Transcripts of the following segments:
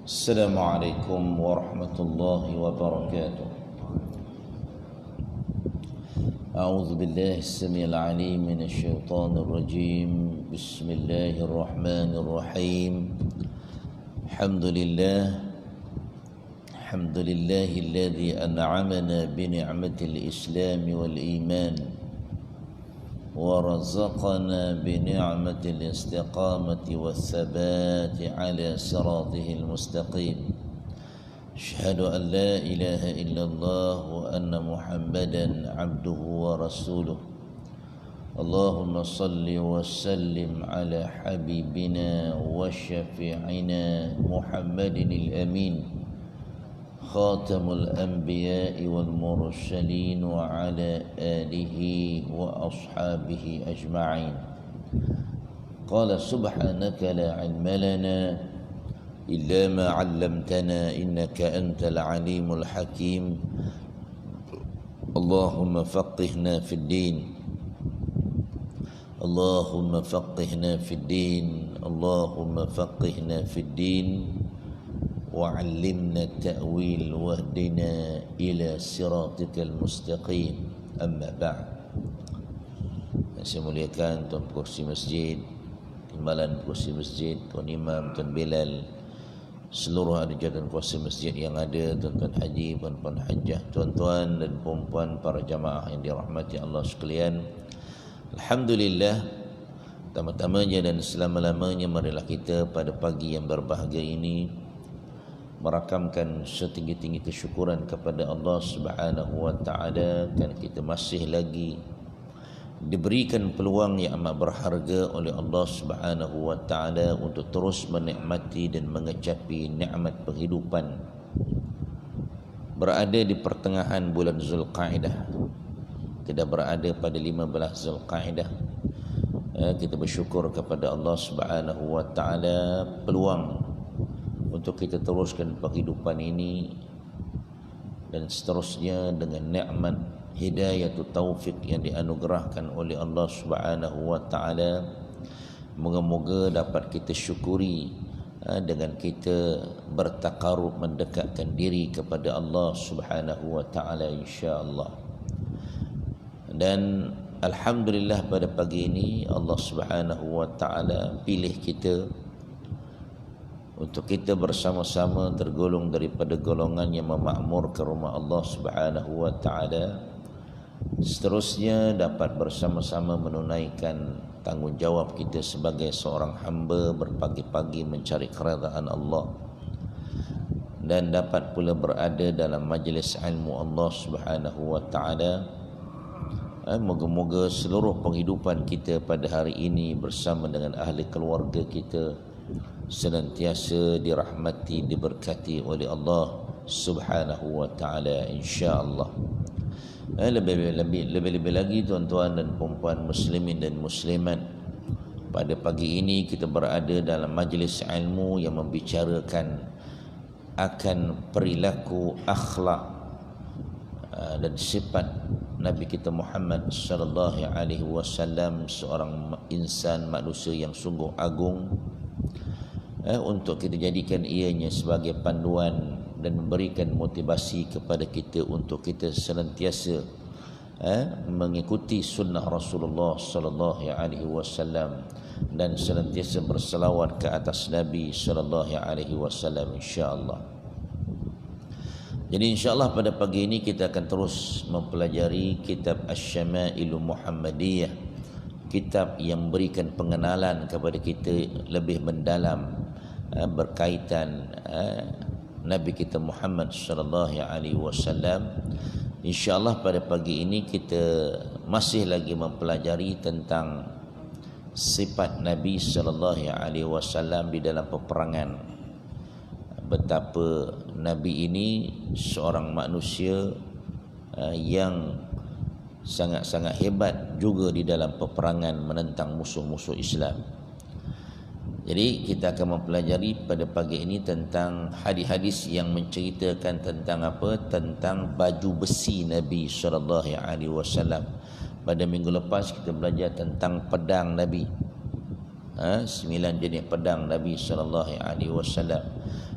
السلام عليكم ورحمة الله وبركاته. أعوذ بالله السميع العليم من الشيطان الرجيم. بسم الله الرحمن الرحيم. الحمد لله الذي أنعمنا بنعمة الإسلام والإيمان ورزقنا بنعمة الاستقامة والثبات على صراطه المستقيم. أشهد أن لا إله إلا الله وأن محمدا عبده ورسوله. اللهم صل وسلم على حبيبنا وشفيعنا محمد الأمين خاتم الأنبياء والمرسلين وعلى آله وأصحابه أجمعين. قال سبحانك لا علم لنا إلا ما علمتنا إنك أنت العليم الحكيم. اللهم فقهنا في الدين، اللهم فقهنا في الدين، اللهم فقهنا في الدين وعلمنا التأويل واهدنا إلى صراطك المستقيم. أما بعد. Saya muliakan Tuan Kursi Masjid, Timbalan Kursi Masjid, Tuan Imam, Tuan Bilal, seluruh ahli dan kuasa masjid yang ada, tuan-tuan haji, puan-puan hajjah, tuan-tuan dan puan-puan para jamaah yang dirahmati Allah sekalian. Alhamdulillah, pertama-tamanya dan selama-lamanya marilah kita pada pagi yang berbahagia ini merakamkan setinggi-tinggi kesyukuran kepada Allah Subhanahu wa taala kerana kita masih lagi diberikan peluang yang amat berharga oleh Allah Subhanahu wa taala untuk terus menikmati dan mengecapi nikmat penghidupan. Berada di pertengahan bulan Zulqa'dah, kita berada pada 15 Zulqa'dah. Kita bersyukur kepada Allah Subhanahu wa taala peluang untuk kita teruskan penghidupan ini dan seterusnya dengan nikmat hidayah taufik yang dianugerahkan oleh Allah Subhanahu wa taala. Moga-moga dapat kita syukuri dengan kita bertakarub mendekatkan diri kepada Allah Subhanahu wa taala insya-Allah. Dan alhamdulillah pada pagi ini Allah Subhanahu wa taala pilih kita untuk kita bersama-sama tergolong daripada golongan yang memakmurkan rumah Allah Subhanahu wa taala. Seterusnya dapat bersama-sama menunaikan tanggungjawab kita sebagai seorang hamba berpagi-pagi mencari keredaan Allah, dan dapat pula berada dalam majlis ilmu Allah Subhanahu wa taala. Moga-moga seluruh penghidupan kita pada hari ini bersama dengan ahli keluarga kita senantiasa dirahmati, diberkati oleh Allah Subhanahu wa taala insya-Allah. Lebih-lebih lagi tuan-tuan dan puan-puan muslimin dan muslimat, pada pagi ini kita berada dalam majlis ilmu yang membicarakan akan perilaku, akhlak dan sifat Nabi kita Muhammad sallallahu alaihi wasallam, seorang insan manusia yang sungguh agung, untuk kita jadikan ianya sebagai panduan dan memberikan motivasi kepada kita untuk kita senantiasa mengikuti sunnah Rasulullah sallallahu alaihi wasallam dan senantiasa berselawat ke atas Nabi sallallahu alaihi wasallam insya-Allah. Jadi insya-Allah pada pagi ini kita akan terus mempelajari kitab Asy-Syama'ilul Muhammadiyah, kitab yang memberikan pengenalan kepada kita lebih mendalam berkaitan Nabi kita Muhammad sallallahu alaihi wasallam. Insya-Allah pada pagi ini kita masih lagi mempelajari tentang sifat Nabi sallallahu alaihi wasallam di dalam peperangan. Betapa Nabi ini seorang manusia yang sangat-sangat hebat juga di dalam peperangan menentang musuh-musuh Islam. Jadi kita akan mempelajari pada pagi ini tentang hadis-hadis yang menceritakan tentang apa? Tentang baju besi Nabi sallallahu alaihi wasallam. Pada minggu lepas kita belajar tentang pedang Nabi. 9 jenis pedang Nabi SAW.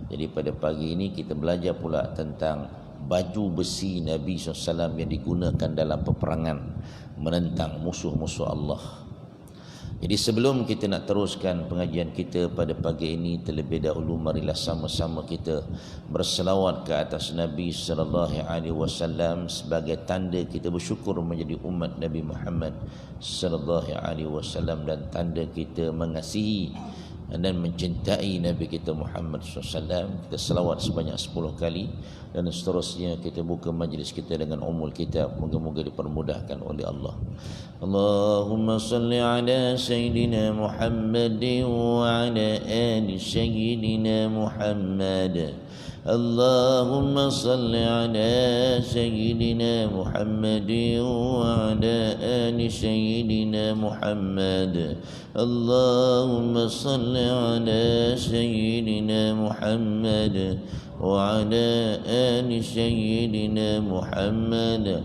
Jadi pada pagi ini kita belajar pula tentang baju besi Nabi SAW yang digunakan dalam peperangan menentang musuh-musuh Allah. Jadi sebelum kita nak teruskan pengajian kita pada pagi ini, terlebih dahulu marilah sama-sama kita berselawat ke atas Nabi SAW sebagai tanda kita bersyukur menjadi umat Nabi Muhammad SAW dan tanda kita mengasihi dan mencintai Nabi kita Muhammad SAW. Kita selawat sebanyak 10 kali dan seterusnya kita buka majlis kita dengan umul kitab. Moga-moga dipermudahkan oleh Allah. Allahumma salli ala Sayyidina Muhammad wa ala ali Sayyidina Muhammad. Allahumma salli ala Sayyidina Muhammad wa ala ali Sayyidina Muhammad. Allahumma salli ala Sayyidina Muhammad wa ala ali Sayyidina Muhammad.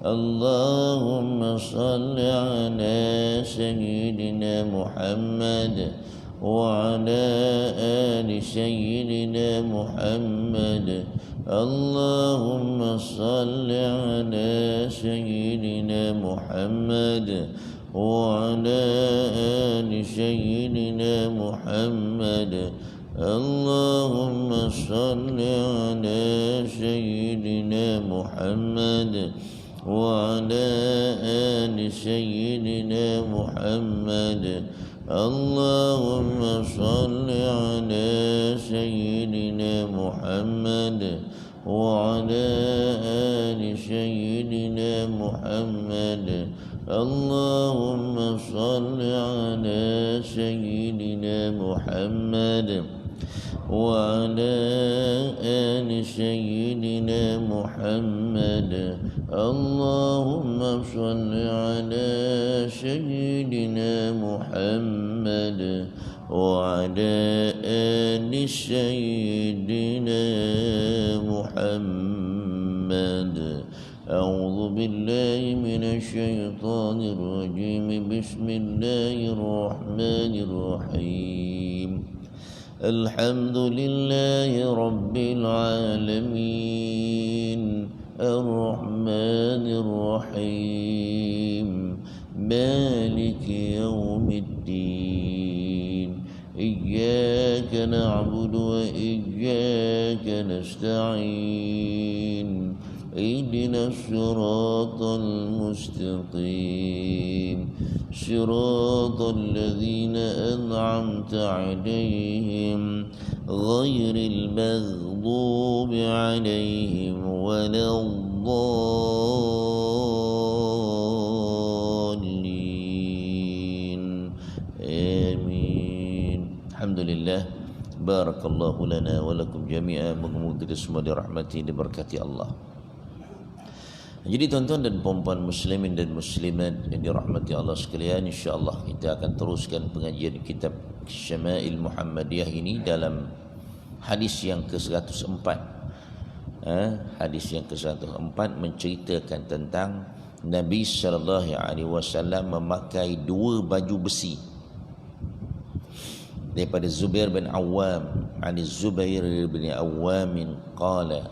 Allahumma salli ala Sayyidina Muhammad wa ala ali Sayyidina Muhammad. Allahumma salli ala Sayyidina Muhammad wa ala ali Sayyidina Muhammad. Allahumma salli ala Sayyidina Muhammad wa ala ali Sayyidina Muhammad. Allahumma salli ala Sayyidina Muhammad wa ala ali Sayyidina Muhammad. Allahumma salli ala Sayyidina Muhammad wa ala ali Sayyidina Muhammad. Allahumma salli ala Sayyidina Muhammad wa ala ali Sayyidina Muhammad. أعوذ بالله من الشيطان الرجيم. بسم الله الرحمن الرحيم. الحمد لله رب العالمين الرحمن الرحيم مالك يوم الدين. إياك نعبد وإياك نستعين. اهدنا الصراط المستقيم صراط الذين أنعمت عليهم غير المغضوب عليهم ولا الضالين. آمين. الحمد لله. Barakallahu lana wa lakum jami'an. Moga-moga kita semua dirahmati, diberkati Allah. Jadi tuan-tuan dan puan-puan muslimin dan muslimat yang dirahmati Allah sekalian, insya-Allah kita akan teruskan pengajian kitab Syama'il Muhammadiyah ini dalam hadis yang ke-104. Hadis yang ke-104 menceritakan tentang Nabi sallallahu alaihi wasallam memakai 2 baju besi. Daripada Zubair bin Awam, ani Zubair bin Awam qala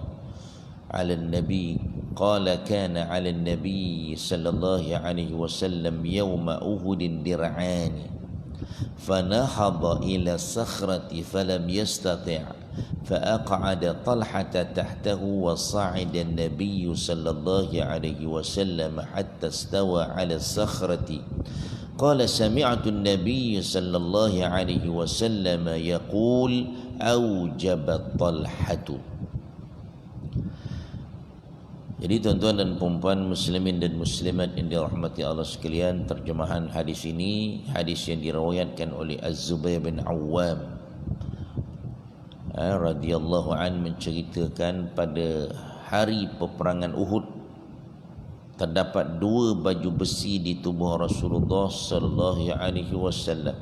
ala nabi qala kana ala nabi sallallahu alaihi wasallam yawma Uhud dir'ani fanahada ila sakhrati falam yastati' فأقعد طلحة تحته وصعد النبي صلى الله عليه وسلم حتى استوى على الصخرة. قال سمعت النبي صلى الله عليه وسلم يقول أوجب طلحة. Jadi tuan-tuan dan puan-puan muslimin dan muslimat yang dirahmati Allah sekalian, terjemahan hadis ini hadis yang diriwayatkan oleh Az-Zubair bin Awam radhiyallahu an, menceritakan pada hari peperangan Uhud terdapat 2 baju besi di tubuh Rasulullah sallallahu alaihi wasallam.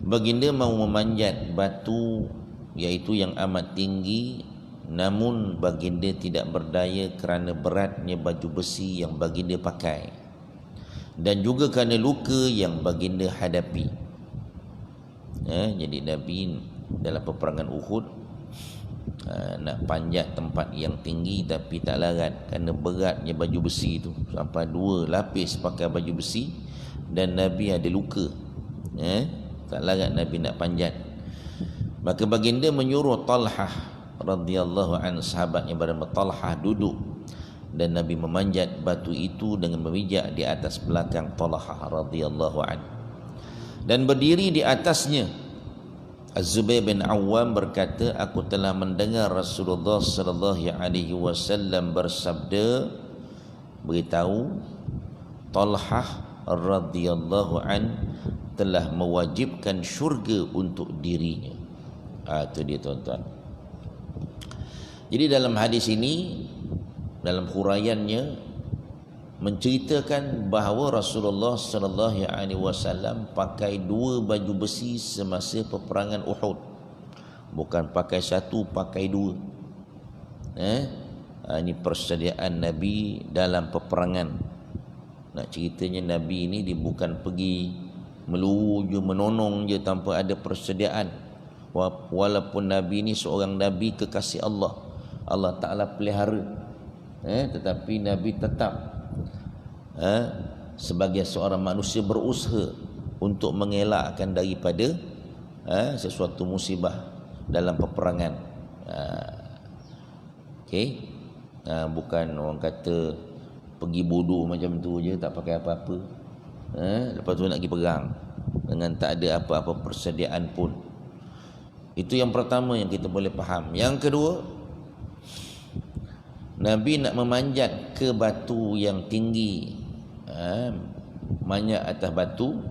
Baginda mau memanjat batu iaitu yang amat tinggi, namun baginda tidak berdaya kerana beratnya baju besi yang baginda pakai dan juga kerana luka yang baginda hadapi. Jadi Nabi dalam peperangan Uhud nak panjat tempat yang tinggi tapi tak larat kerana beratnya baju besi itu, sampai 2 lapis pakai baju besi, dan Nabi ada luka, tak larat Nabi nak panjat. Maka baginda menyuruh Talhah radhiyallahu anhu, sahabatnya bernama Talhah, duduk, dan Nabi memanjat batu itu dengan memijak di atas belakang Talhah radhiyallahu anhu dan berdiri di atasnya. Az-Zubair bin Awam berkata, aku telah mendengar Rasulullah sallallahu alaihi wasallam bersabda, beritahu Talhah radhiyallahu an telah mewajibkan syurga untuk dirinya. Itu dia tuan-tuan. Jadi dalam hadis ini, dalam huraiannya menceritakan bahawa Rasulullah sallallahu alaihi wasallam pakai 2 baju besi semasa peperangan Uhud. Bukan pakai 1, pakai 2. Ini persediaan Nabi dalam peperangan. Nak ceritanya Nabi ini dia bukan pergi meluju menonong je tanpa ada persediaan. Walaupun Nabi ini seorang Nabi kekasih Allah, Allah Ta'ala pelihara, tetapi Nabi tetap sebagai seorang manusia berusaha untuk mengelakkan daripada sesuatu musibah dalam peperangan. Bukan orang kata pergi bodoh macam tu je, tak pakai apa-apa, lepas tu nak pergi perang dengan tak ada apa-apa persediaan pun. Itu yang pertama yang kita boleh faham. Yang kedua, Nabi nak memanjat ke batu yang tinggi, manjat atas batu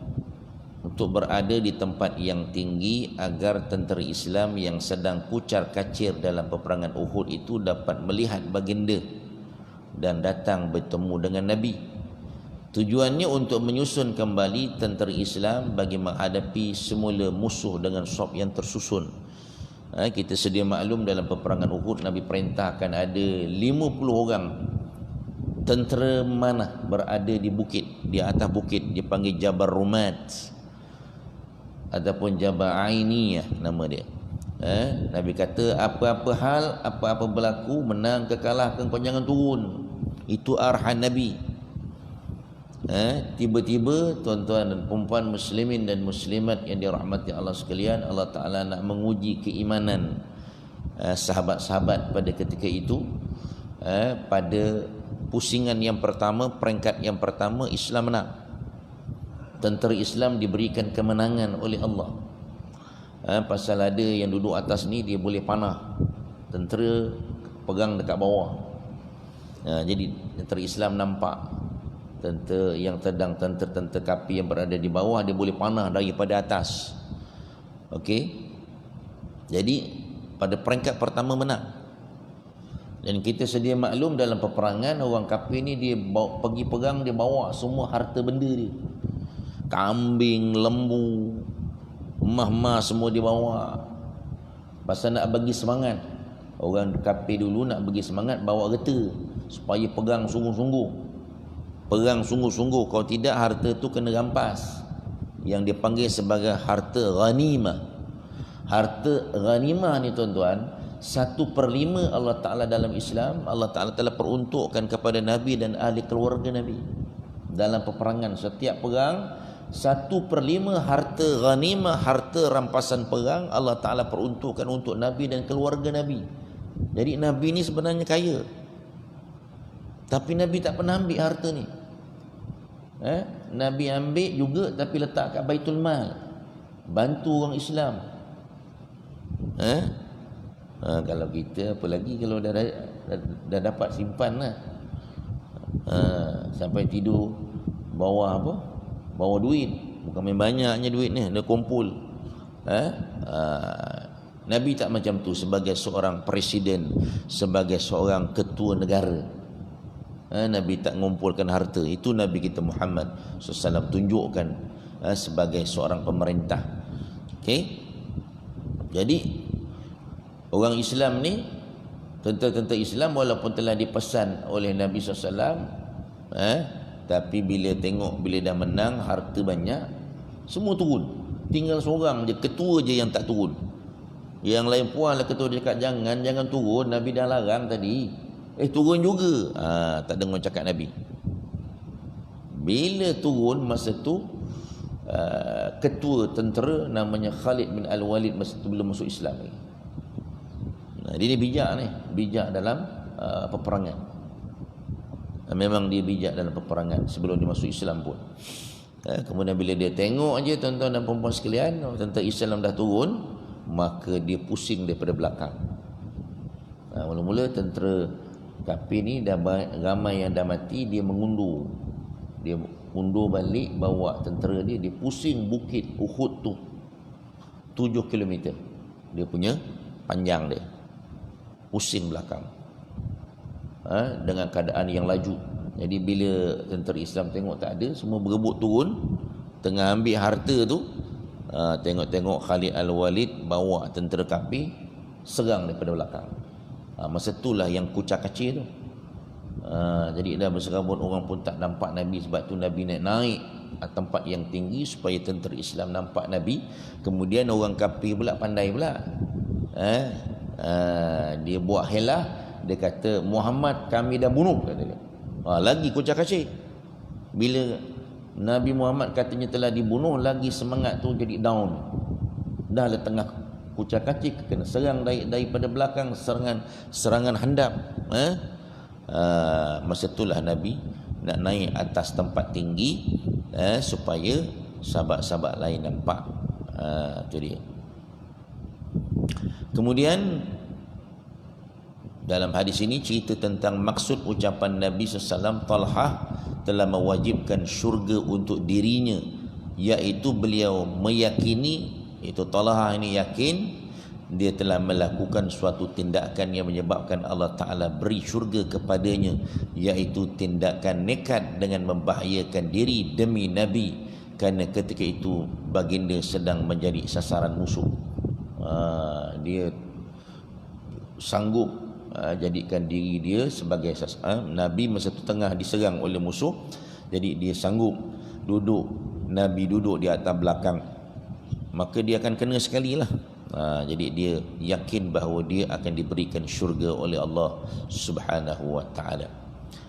untuk berada di tempat yang tinggi agar tentera Islam yang sedang kucar kacir dalam peperangan Uhud itu dapat melihat baginda dan datang bertemu dengan Nabi. Tujuannya untuk menyusun kembali tentera Islam bagi menghadapi semula musuh dengan saf yang tersusun. Kita sedia maklum dalam peperangan Uhud Nabi perintahkan ada 50 orang tentera mana berada di bukit, di atas bukit, dipanggil Jabal Rumat ataupun Jabal Ainiyah nama dia. Nabi kata apa-apa hal, apa-apa berlaku, menang ke kalah, kau jangan turun. Itu arahan Nabi. Tiba-tiba tuan-tuan dan puan muslimin dan muslimat yang dirahmati Allah sekalian, Allah Ta'ala nak menguji keimanan sahabat-sahabat pada ketika itu. Pada pusingan yang pertama, peringkat yang pertama, Islam menang. Tentera Islam diberikan kemenangan oleh Allah. Pasal ada yang duduk atas ni dia boleh panah, tentera pegang dekat bawah. Jadi tentera Islam nampak tentera yang sedang tentera kapi yang berada di bawah, dia boleh panah daripada atas. Jadi pada peringkat pertama menang. Dan kita sedia maklum dalam peperangan orang kafir ni dia pergi perang, dia bawa semua harta benda dia. Kambing, lembu, emah-emah semua dia bawa. Pasal nak bagi semangat. Orang kafir dulu nak bagi semangat bawa kereta supaya perang sungguh-sungguh. Perang sungguh-sungguh, kalau tidak harta tu kena rampas. Yang dipanggil sebagai harta ghanimah. Harta ghanimah ni tuan-tuan, 1/5 Allah Ta'ala dalam Islam, Allah Ta'ala telah peruntukkan kepada Nabi dan ahli keluarga Nabi. Dalam peperangan, setiap perang 1/5 harta ghanimah, harta rampasan perang Allah Ta'ala peruntukkan untuk Nabi dan keluarga Nabi. Jadi Nabi ni sebenarnya kaya, tapi Nabi tak pernah ambil harta ni. Nabi ambil juga tapi letak kat Baitul Mal, bantu orang Islam. Kalau kita apa lagi kalau dah dapat simpan lah. Sampai tidur bawa apa? Bawa duit. Bukan main banyaknya duit ni, dia kumpul. Nabi tak macam tu. Sebagai seorang presiden, sebagai seorang ketua negara, Nabi tak mengumpulkan harta. Itu Nabi kita Muhammad SAW tunjukkan sebagai seorang pemerintah. Jadi orang Islam ni, tentera-tentera Islam walaupun telah dipesan oleh Nabi SAW, tapi bila tengok, bila dah menang, harta banyak, semua turun. Tinggal seorang je, ketua je yang tak turun. Yang lain puas lah ketua dia cakap jangan turun, Nabi dah larang tadi. Turun juga. Tak dengar cakap Nabi. Bila turun masa tu ketua tentera namanya Khalid bin Al-Walid masa tu belum masuk Islam lagi. Dia bijak ni, bijak dalam peperangan. Memang dia bijak dalam peperangan sebelum dia masuk Islam pun. Kemudian bila dia tengok aja tuan-tuan dan puan-puan sekalian, tentera Islam dah turun, maka dia pusing daripada belakang. Mula-mula tentera kafir ni dah ramai yang dah mati, dia mengundur. Dia undur balik, bawa tentera dia pusing bukit Uhud tu 7 km dia punya panjang dia, pusing belakang dengan keadaan yang laju. Jadi bila tentera Islam tengok tak ada, semua berebut turun, tengah ambil harta tu, tengok-tengok Khalid Al-Walid bawa tentera kafir serang daripada belakang. Masa itulah yang kucak-kacir tu. Jadi dah berserabut, orang pun tak nampak Nabi. Sebab tu Nabi naik tempat yang tinggi supaya tentera Islam nampak Nabi. Kemudian orang kafir pula pandai pula, dia buat helah. Dia kata Muhammad kami dah bunuh, kata dia. Lagi kucak-kacir. Bila Nabi Muhammad katanya telah dibunuh, lagi semangat tu jadi down. Dah le tengah kucak-kacir, kena serang daripada belakang, serangan handap. Masa itulah Nabi nak naik atas tempat tinggi supaya sahabat-sahabat lain nampak. Itu dia. Kemudian dalam hadis ini cerita tentang maksud ucapan Nabi SAW, Talhah telah mewajibkan syurga untuk dirinya, iaitu beliau meyakini, itu Talhah ini yakin dia telah melakukan suatu tindakan yang menyebabkan Allah Ta'ala beri syurga kepadanya, iaitu tindakan nekat dengan membahayakan diri demi Nabi, kerana ketika itu baginda sedang menjadi sasaran musuh. Dia sanggup jadikan diri dia sebagai Nabi masa itu tengah diserang oleh musuh. Jadi dia sanggup Nabi duduk di atas belakang, maka dia akan kena sekali lah. Jadi dia yakin bahawa dia akan diberikan syurga oleh Allah Subhanahu wa ta'ala.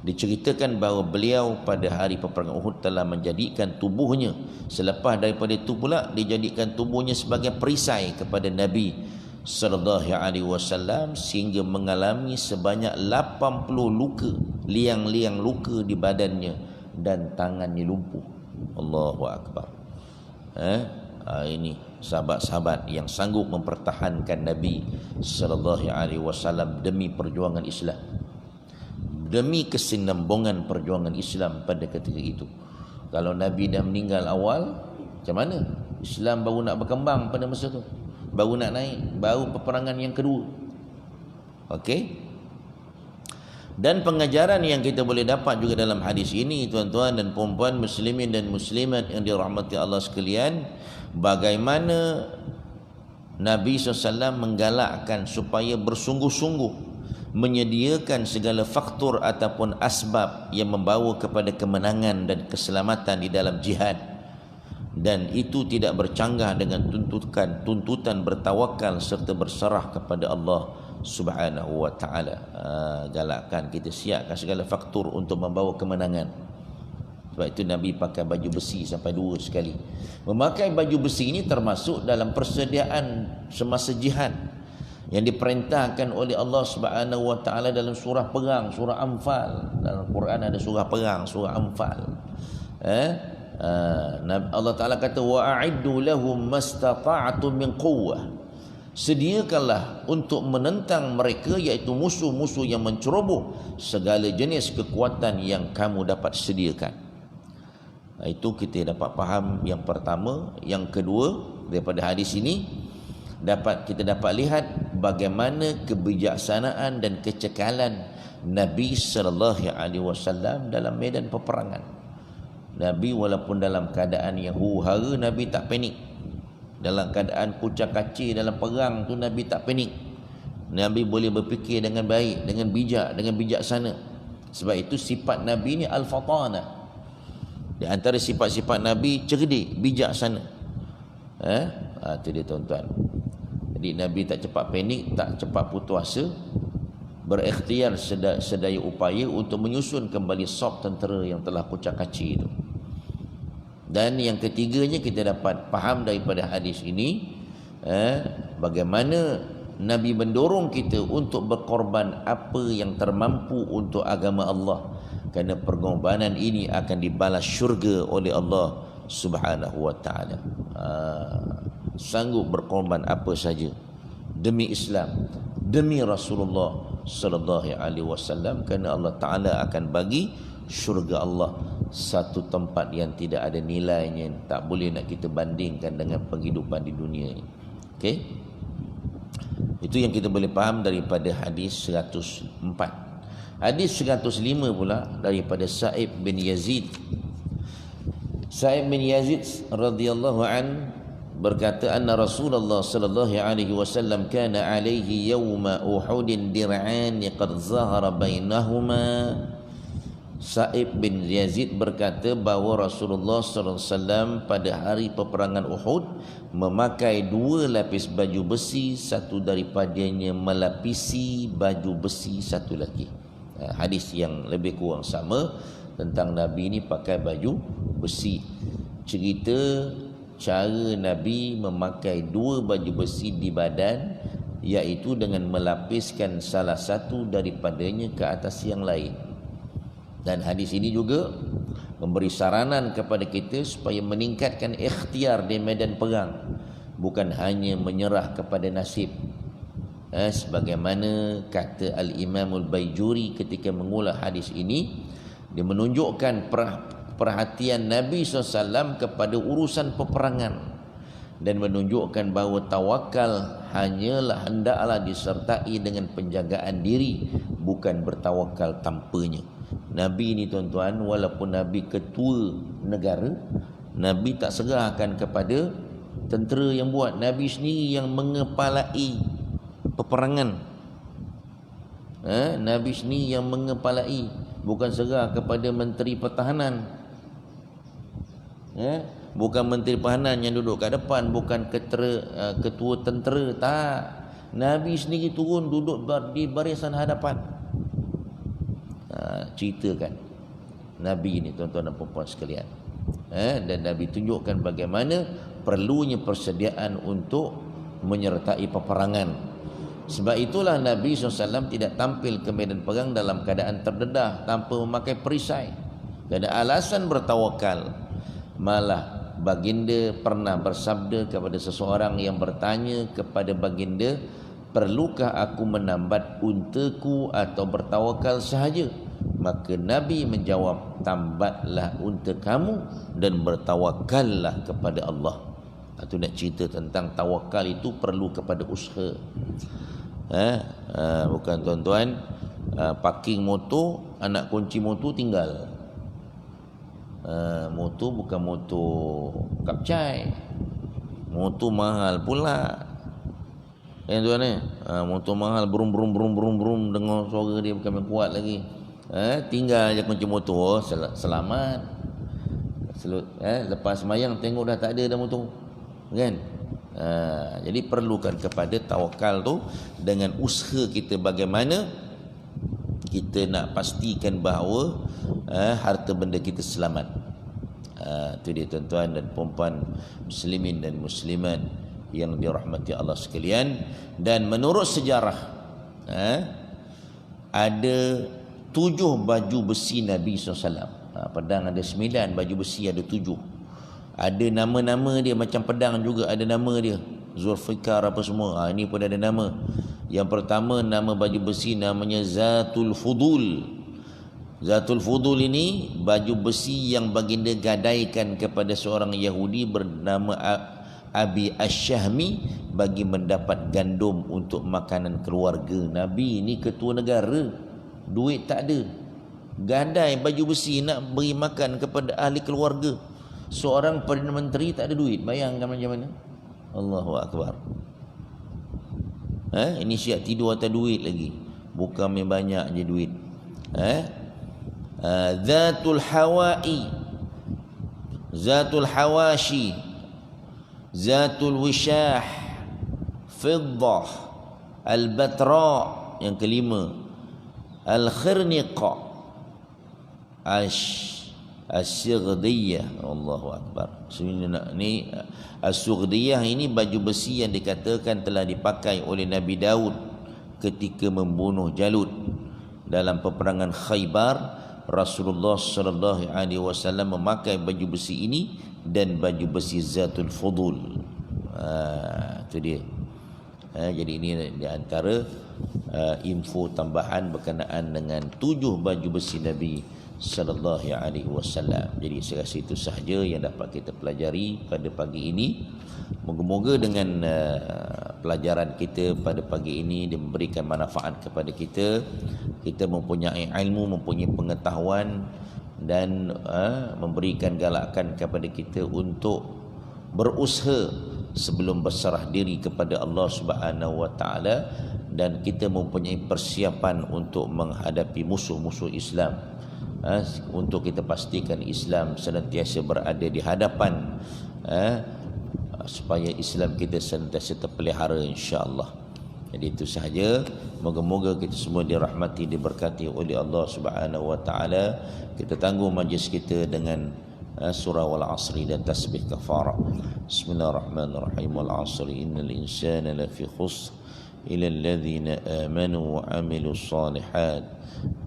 Diceritakan bahawa beliau pada hari peperangan Uhud telah menjadikan tubuhnya, selepas daripada itu pula dijadikan tubuhnya sebagai perisai kepada Nabi sallallahu alaihi wasallam, sehingga mengalami sebanyak 80 luka, liang-liang luka di badannya dan tangannya lumpuh. Allahu akbar. Ini sahabat-sahabat yang sanggup mempertahankan Nabi sallallahu alaihi wasallam demi perjuangan Islam, demi kesinambungan perjuangan Islam pada ketika itu. Kalau Nabi dah meninggal awal, macam mana Islam baru nak berkembang pada masa tu? Baru nak naik, baru peperangan yang kedua. Okey. Dan pengajaran yang kita boleh dapat juga dalam hadis ini, tuan-tuan dan puan-puan muslimin dan muslimat yang dirahmati Allah sekalian, bagaimana Nabi SAW menggalakkan supaya bersungguh-sungguh menyediakan segala faktor ataupun asbab yang membawa kepada kemenangan dan keselamatan di dalam jihad. Dan itu tidak bercanggah dengan tuntutan bertawakal serta berserah kepada Allah Subhanahu wa ta'ala. Galakkan kita siapkan segala faktor untuk membawa kemenangan. Sebab itu Nabi pakai baju besi sampai 2 sekali. Memakai baju besi ini termasuk dalam persediaan semasa jihad yang diperintahkan oleh Allah Subhanahu wa ta'ala dalam surah perang, surah Anfal. Dalam Quran ada surah perang, surah Anfal. Allah Ta'ala kata wa'iddu lahum mastata'tum min quwwah, sediakanlah untuk menentang mereka, iaitu musuh-musuh yang menceroboh, segala jenis kekuatan yang kamu dapat sediakan. Itu kita dapat faham yang pertama. Yang kedua, daripada hadis ini kita dapat lihat bagaimana kebijaksanaan dan kecekalan Nabi sallallahu alaihi wasallam dalam medan peperangan. Nabi walaupun dalam keadaan yang huru-hara, Nabi tak panik. Dalam keadaan kucak-kacir dalam perang tu, Nabi tak panik. Nabi boleh berfikir dengan baik, dengan bijak, dengan bijaksana. Sebab itu sifat Nabi ni al-fatana. Di antara sifat-sifat Nabi, cerdik, bijaksana. Itu dia tuan-tuan. Jadi Nabi tak cepat panik, tak cepat putus asa, berikhtiar sedaya upaya untuk menyusun kembali saf tentera yang telah kucak-kacir itu. Dan yang ketiganya, kita dapat faham daripada hadis ini bagaimana Nabi mendorong kita untuk berkorban apa yang termampu untuk agama Allah, kerana pengorbanan ini akan dibalas syurga oleh Allah Subhanahu wa taala. Sanggup berkorban apa saja demi Islam, demi Rasulullah sallallahu alaihi wasallam, kerana Allah taala akan bagi syurga Allah satu tempat yang tidak ada nilainya, tak boleh nak kita bandingkan dengan penghidupan di dunia ini. Okey, itu yang kita boleh faham daripada hadis 104. Hadis 105 pula daripada Sa'ib bin Yazid. Sa'ib bin Yazid radhiyallahu an berkata, anna Rasulullah sallallahu alaihi wasallam kana alaihi yawma Uhudin dir'an qad zahara bainahuma. Sa'ib bin Yazid berkata bahawa Rasulullah sallallahu alaihi wasallam pada hari peperangan Uhud memakai dua lapis baju besi, satu daripadanya melapisi baju besi satu lagi. Hadis yang lebih kurang sama tentang Nabi ni pakai baju besi. Cerita cara Nabi memakai dua baju besi di badan, iaitu dengan melapiskan salah satu daripadanya ke atas yang lain. Dan hadis ini juga memberi saranan kepada kita supaya meningkatkan ikhtiar di medan perang, bukan hanya menyerah kepada nasib. Sebagaimana kata Al-Imam Al-Baijuri ketika mengulas hadis ini, dia menunjukkan perhatian Nabi SAW kepada urusan peperangan, dan menunjukkan bahawa tawakal hendaklah disertai dengan penjagaan diri, bukan bertawakal tanpanya. Nabi ni tuan-tuan, walaupun Nabi ketua negara, Nabi tak serahkan kepada tentera yang buat. Nabi sendiri yang mengepalai peperangan. Nabi sendiri yang mengepalai, bukan serah kepada menteri pertahanan. Bukan menteri pertahanan yang duduk kat depan, bukan ketua tentera, tak. Nabi sendiri turun duduk di barisan hadapan. Ceritakan Nabi ni tuan-tuan dan puan-puan sekalian. Dan Nabi tunjukkan bagaimana perlunya persediaan untuk menyertai peperangan. Sebab itulah Nabi SAW tidak tampil ke medan perang dalam keadaan terdedah tanpa memakai perisai. Tak ada alasan bertawakal. Malah baginda pernah bersabda kepada seseorang yang bertanya kepada baginda, perlukah aku menambat untaku atau bertawakal sahaja? Maka Nabi menjawab, tambatlah unta kamu dan bertawakallah kepada Allah. Itu nak cerita tentang tawakal itu perlu kepada usaha. Bukan tuan-tuan parking motor, anak kunci motor tinggal. Motor bukan motor kapcai, motor mahal pula. Tuan motor mahal, brum brum brum brum brum, dengar suara dia bukan kuat lagi. Tinggal je kunci motor, selamat. Lepas semayang tengok dah tak ada dah motor, kan? Jadi perlukan kepada tawakal tu dengan usaha kita bagaimana kita nak pastikan bahawa harta benda kita selamat. Itu dia tuan-tuan dan puan-puan muslimin dan muslimat yang dirahmati Allah sekalian. Dan menurut sejarah ada 7 baju besi Nabi SAW. Pedang ada 9, baju besi ada 7. Ada nama-nama dia, macam pedang juga ada nama dia, Zulfikar apa semua. Ini pun ada nama. Yang pertama, nama baju besi namanya Zatul Fudul. Zatul Fudul ini baju besi yang baginda gadaikan kepada seorang Yahudi bernama Abi Ash-Shahmi bagi mendapat gandum untuk makanan keluarga. Nabi ini ketua negara, duit tak ada, gadai baju besi nak beri makan kepada ahli keluarga. Seorang Perdana Menteri tak ada duit, bayangkan macam mana. Allahu Akbar. Ini siap tidur atas duit lagi, bukan main banyak je duit. Zatul Hawa'i, Zatul Hawashi, Zatul Wishah, Fiddah, Al-Batra, yang kelima Al-Khirniqa, As-Sighdiyah. Allahu Akbar. Ni As-Sighdiyah ini baju besi yang dikatakan telah dipakai oleh Nabi Daud ketika membunuh Jalut dalam peperangan Khaybar. Rasulullah sallallahu alaihi wasallam memakai baju besi ini dan baju besi Zatul Fudul. Itu dia. Jadi ini di antara info tambahan berkenaan dengan 7 baju besi Nabi sallallahu alaihi wasallam. Jadi saya rasa itu sahaja yang dapat kita pelajari pada pagi ini. Moga-moga dengan pelajaran kita pada pagi ini dia memberikan manfaat kepada kita. Kita mempunyai ilmu, mempunyai pengetahuan dan memberikan galakan kepada kita untuk berusaha sebelum berserah diri kepada Allah Subhanahu wa taala, dan kita mempunyai persiapan untuk menghadapi musuh-musuh Islam. Untuk kita pastikan Islam senantiasa berada di hadapan, supaya Islam kita senantiasa terpelihara, insya-Allah. Jadi itu sahaja. Moga-moga kita semua dirahmati, diberkati oleh Allah Subhanahu wa taala. Kita tangguh majlis kita dengan surah Wal Asri dan tasbih kafarah. Bismillahirrahmanirrahim. Wal Asri innal insana lafi khusr illa alladhina amanu wa amilus solihat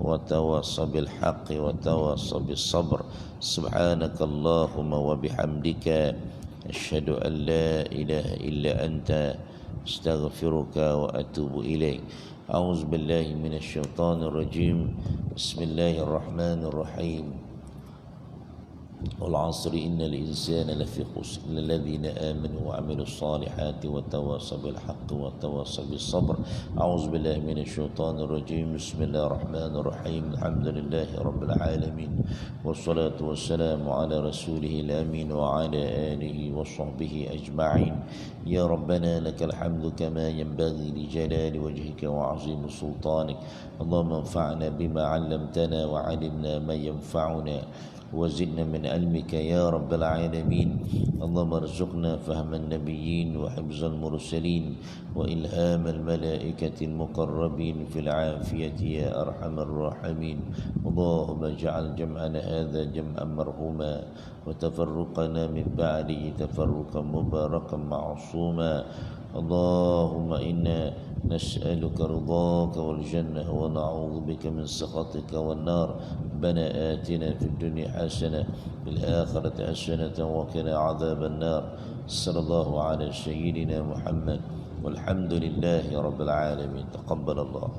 wa tawassaw bil haqqi wa tawassaw bis sabr. Subhanakallahumma wa bihamdika asyhadu an la ilaha illa anta astaghfiruka wa atubu ilaik. A'udzu billahi minasy syaithanir rajim. Bismillahirrahmanirrahim. Wal 'asri innal insana lafi khusr illa alladhina amanu wa 'amilus solihati wa tawassaw bil haqqi wa tawassaw bis sabr. A'udzu billahi minasy syaithanir rajim. Bismillahirrahmanirrahim. Alhamdulillahi rabbil alamin. Wassalatu wassalamu ala rasulihil amin wa ala alihi wa sahbihi ajma'in. Ya Rabbana lakal hamdu kama yanbaghi li jalali wajhika wa 'azimi sultanik. Allahumma anfa'na bima 'allamtana wa 'allimna ma yanfa'una وزدنا من علمك يا رب العالمين. اللهم ارزقنا فهم النبيين وحفظ المرسلين وإلهام الملائكة المقربين في العافية يا أرحم الراحمين. اللهم اجعل جمعنا هذا جمعا مرحوما وتفرقنا من بعده تفرقا مباركا معصوما. اللهم إنا نسألك رضاك والجنة ونعوذ بك من سخطك والنار. ربنا آتنا في الدنيا حسنة في الآخرة حسنة وقنا عذاب النار. صلى الله على سيدنا محمد والحمد لله رب العالمين. تقبل الله.